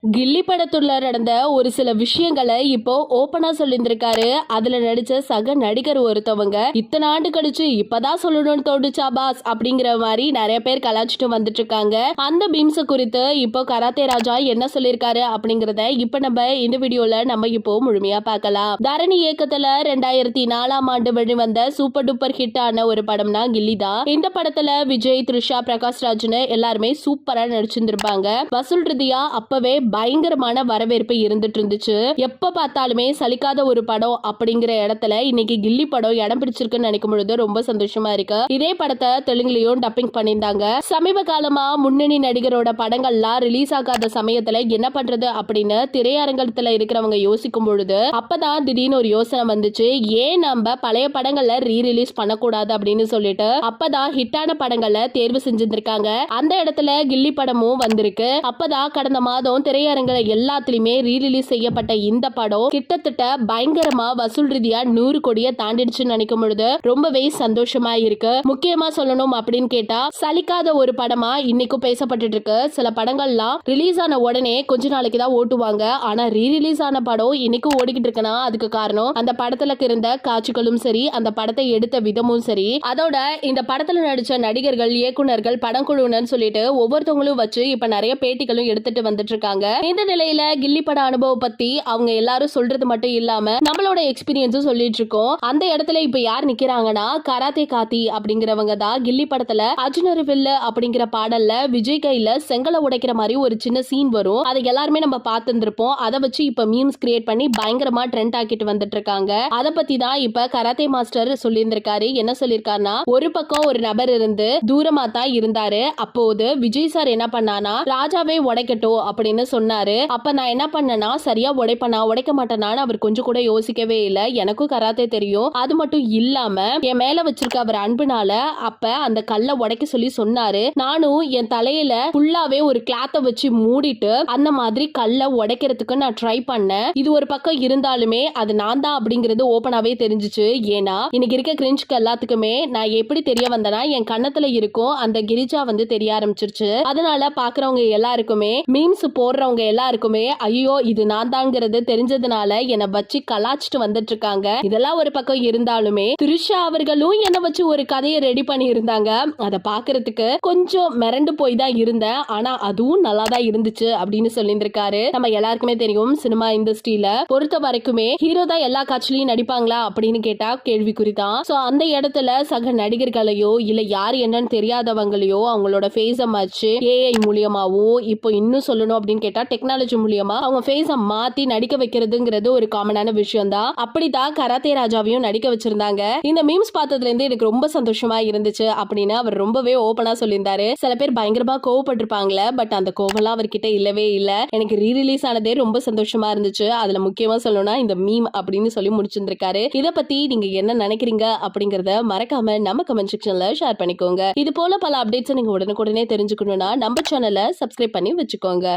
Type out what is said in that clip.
கில்லி படத்துல நடந்த ஒரு சில விஷயங்களை இப்போ ஓப்பனா சொல்லியிருந்திருக்காரு. அதுல நடிச்ச சக நடிகர் ஒருத்தவங்க இத்தனை ஆண்டு கழிச்சு இப்பதான் சொல்லணும்னு தோணுச்சா பாஸ் அப்படிங்கிற மாதிரி நிறைய பேர் கலாச்சிட்டு வந்துட்டு இருக்காங்க. அந்த பீம்ஸ் குறித்து இப்போ கராத்தே ராஜா என்ன சொல்லியிருக்காரு அப்படிங்கறத இப்ப நம்ம இந்த வீடியோல நம்ம இப்போ முழுமையா பார்க்கலாம். தரணி இயக்கத்துல 2004ஆம் ஆண்டு வெளிவந்த சூப்பர் டூப்பர் ஹிட் ஆன ஒரு படம்னா கில்லி தான். இந்த படத்துல விஜய், த்ரிஷா, பிரகாஷ் ராஜ்னு எல்லாருமே சூப்பரா நடிச்சிருந்திருப்பாங்க. வசூல் ரீதியா அப்பவே பயங்கரமான வரவேற்பு இருந்துட்டு இருந்துச்சு. எப்ப பார்த்தாலுமே சலிக்காத ஒரு படம் அப்படிங்கிற இடத்துல இன்னைக்கு கில்லி படம் இடம் பிடிச்சிருக்குன்னு நினைக்கும் பொழுது ரொம்ப சந்தோஷமா இருக்கு. இதே படத்தை தெலுங்குலயும் டப்பிங் பண்ணியிருந்தாங்க. சமீப காலமா முன்னணி நடிகரோட படங்கள்லாம் ரிலீஸ் ஆகாத சமயத்துல என்ன பண்றது அப்படின்னு திரையரங்கத்துல இருக்கிறவங்க யோசிக்கும் பொழுது அப்பதான் திடீர்னு ஒரு யோசனை வந்துச்சு. ஏன் நம்ம பழைய படங்கள்ல ரீரிலீஸ் பண்ணக்கூடாது அப்படின்னு சொல்லிட்டு அப்பதான் ஹிட்டான படங்களை தேர்வு செஞ்சிருக்காங்க. அந்த இடத்துல கில்லி படமும் வந்திருக்கு. அப்பதான் கடந்த மாதம் திரையரங்குல எல்லாத்திலுமே ரீரிலீஸ் செய்யப்பட்ட இந்த படம் கிட்டத்தட்ட பயங்கரமா வசூல் ரீதியா 100 கோடியை தாண்டிடுச்சுன்னு நினைக்கும் பொழுது ரொம்பவே சந்தோஷமா இருக்கு. முக்கியமா சொல்லணும் அப்படின்னு கேட்டா சலிக்காத ஒரு படமா இன்னைக்கும் பேசப்பட்டு இருக்கு. சில படங்கள்லாம் ரிலீஸ் ஆன உடனே கொஞ்ச நாளைக்கு தான் ஓட்டுவாங்க. ஆனா ரீரிலீஸ் ஆன படம் இன்னைக்கும் ஓடிக்கிட்டு இருக்குன்னா அதுக்கு காரணம் அந்த படத்துல இருந்த காட்சிகளும் சரி, அந்த படத்தை எடுத்த விதமும் சரி, அதோட இந்த படத்துல நடிச்ச நடிகர்கள், இயக்குனர்கள், படக்குழுவினர் சொல்லிட்டு ஒவ்வொருத்தவங்களும் வச்சு இப்ப நிறைய பேட்டிகளும் எடுத்துட்டு வந்துட்டு இருக்காங்க. இந்த நிலையில கில்லி பட அனுபவம் பத்தி அவங்க எல்லாரும் சொல்றது மட்டும் இல்லாம நம்மளோட எக்ஸ்பீரியன்ஸும் சொல்லிட்டு இருக்கோம். அந்த இடத்துல இப்ப யார் நிக்கிறாங்கன்னா கராத்தே காத்தி அப்படிங்கிறவங்க தான். கில்லி படத்துல அர்ஜுனர் வில்லு அப்படிங்கிற பாடல்ல விஜய் கையில செங்கலை உடைக்கிற மாதிரி ஒரு சின்ன சீன் வரும். அதை எல்லாருமே நம்ம பார்த்திருப்போம். அதை வச்சு இப்ப மீம்ஸ் கிரியேட் பண்ணி பயங்கரமா ட்ரெண்ட் ஆக்கிட்டு வந்துட்டு இருக்காங்க. அதை பத்தி தான் இப்ப கராத்தே மாஸ்டர் சொல்லியிருந்திருக்காரு. என்ன சொல்லியிருக்காருன்னா, ஒரு பக்கம் ஒரு நபர் இருந்து தூரமா தான் இருந்தாரு. அப்போது விஜய் சார் என்ன பண்ணானா, ராஜாவே உடைக்கட்டும் அப்படின்னு சொன்னாரு. அப்ப நான் என்ன பண்ணேன்னா, சரியா உடைப்பனா உடைக்க மாட்டேனான்னு அவர் கொஞ்சம் கூட யோசிக்கவே இல்லை. எனக்கும் கராத்தே தெரியும். அது மட்டும் இல்லாம என் மேல வச்சிருக்க அவர் அன்புனால அப்ப அந்த கல்லை உடைக்க சொல்லி சொன்னாரு. நானும் என் தலையில ஃபுல்லாவே ஒரு கிளாத்தை வச்சு மூடிட்டு அந்த மாதிரி கல்லை உடைக்கிறதுக்கு நான் ட்ரை பண்ணேன். இது ஒரு பக்கம் இருந்தாலுமே அது நான் தான் அப்படிங்கிறது ஓப்பனாவே தெரிஞ்சிச்சு. ஏன்னா இன்னைக்கு இருக்க கிரிஞ்சுக்கு எல்லாத்துக்குமே நான் எப்படி தெரிய வந்தேன்னா, என் கண்ணத்துல இருக்கும் அந்த கிரிஜா வந்து தெரிய ஆரம்பிச்சிருச்சு. அதனால பாக்குறவங்க எல்லாருக்குமே, மீம்ஸ் போடுறவங்க எல்லாருக்குமே ஐயோ இது நான் தான்ங்கிறது தெரிஞ்சதுனால என்னை வச்சு கலாச்சிட்டு வந்துட்டு இருக்காங்க. இதெல்லாம் ஒரு பக்கம் இருந்தாலுமே த்ரிஷா அவர்களும் என்னை வச்சு ஒரு கதையை ரெடி பண்ணி இருந்தாங்க. அதை பாக்குறதுக்கு கொஞ்சம் மிரண்டு போய் தான் இருந்தேன். ஆனா அதுவும் நல்லா தான் இருந்துச்சு அப்படின்னு சொல்லியிருந்திருக்காரு. நம்ம எல்லாருக்குமே தெரியும், சினிமா இண்டஸ்ட்ரியில பொறுத்த வரைக்குமே ஹீரோ தான் எல்லா காட்சிலையும் நடிப்பாங்களா அப்படின்னு கேட்டா கேள்விக்குறி தான். சோ அந்த இடத்துல சக நடிகர்களையோ இல்ல யார் என்னன்னு தெரியாதவங்களையோ அவங்களோட ஃபேஸை வச்சு ஏஐ மூலியமாவோ இப்போ இன்னும் சொல்லணும் அப்படின்னு கேட்டா டெக்னாலஜி மூலியமா அவங்க ஃபேஸை மாத்தி நடிக்க வைக்கிறதுங்கிறது ஒரு காமனான விஷயம் தான். அப்படிதான் கராத்தே ராஜாவையும் நடிக்க வச்சிருந்தாங்க. இந்த மீம்ஸ் பார்த்ததுல இருந்து எனக்கு ரொம்ப சந்தோஷமா இருந்துச்சு அப்படின்னு அவர் ரொம்பவே ஓப்பனா சொல்லியிருந்தாரு. சில பேர் பயங்கரமா கோவப்பட்டிருப்பாங்களே, பட் அந்த கோவம்லாம் அவர்கிட்ட இல்லவே இல்ல. எனக்கு ரீரிலீஸ் ஆனதே ரொம்ப சந்தோஷமா இருந்துச்சு. அதுல முக்கியமா சொல்லணும்னா இந்த மீம் அப்படின்னு சொல்லி முடிச்சிருந்திருக்காரு. இதை பத்தி நீங்க என்ன நினைக்கிறீங்க அப்படிங்கறத மறக்காம நம்ம கமெண்ட் செக்ஷன்ல ஷேர் பண்ணிக்கோங்க. இது போல பல அப்டேட்ஸ் நீங்க உடனுக்குடனே தெரிஞ்சுக்கணும்னா நம்ம சேனலை சப்ஸ்கிரைப் பண்ணி வச்சுக்கோங்க.